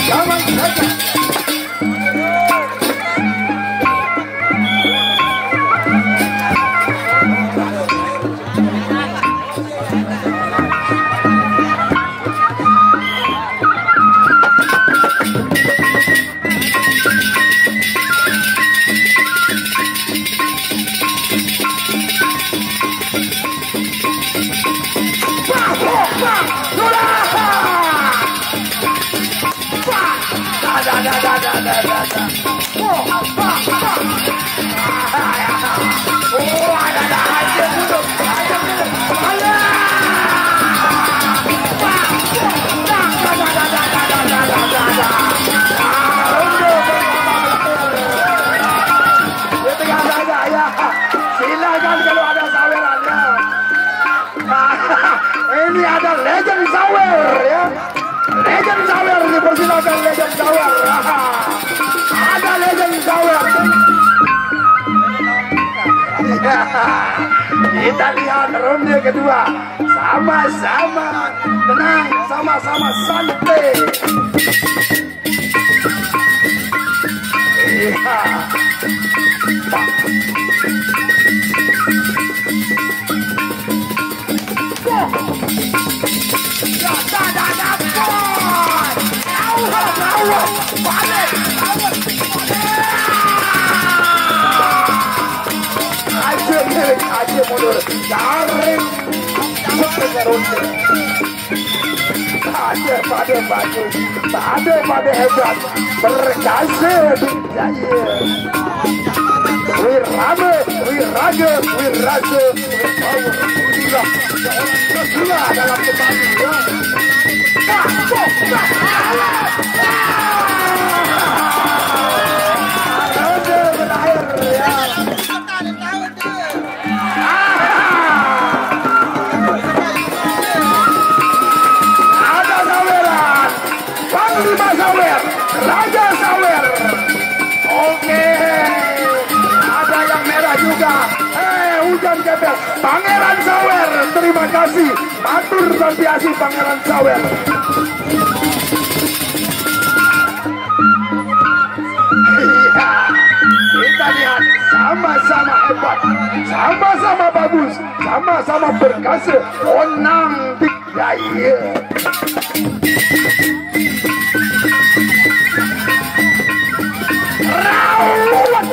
Jangan saja. Silakan kalau ada sawerannya. Ini ada legend sawer ya. Legend sawer, dipersilakan legend sawer. Ada legend sawer. Kita lihat ronde kedua. Sama-sama tenang, sama-sama santai. Iya. Aja mundur, garing, ada pada bagus, ada pada hebat, berkasih jaya. Wirame, wiraga, wiraga, gila dalam kebanggaan. Ronde berakhir ya. Ada saweran, Panglima Sawer, Raja Sawer. Oke, ada yang merah juga. Hujan kepes, Pangeran Sawer. Terima kasih, matur santiasi Pangeran Sawer. Iya, kita lihat sama-sama hebat, sama-sama bagus, sama-sama berkasa. Onang dikdaya. Rawat,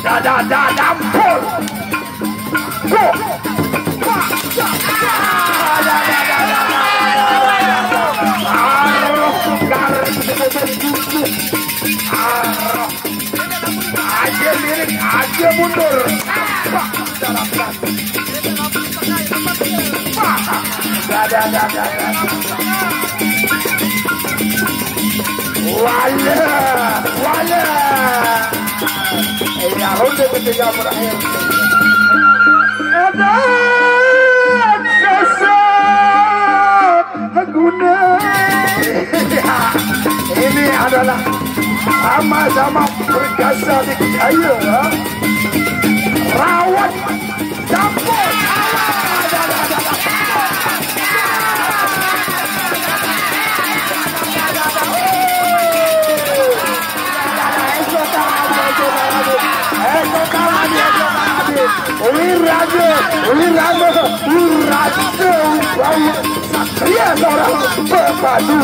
dada dampur. Go. Aja miring, aja mundur. Wala. Ya, ronde ketiga berakhir. Ada sesat guna. Ini adalah sama-sama berkasa dikdaya. Rawat campur. Wiraga, Satria seorang pepadu.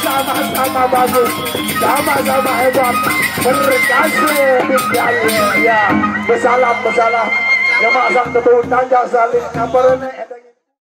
Sama-sama bagus, sama-sama hebat, berkasih dikdaya. Ya, bersalam, yang masang tetu tanja saling ngabarene.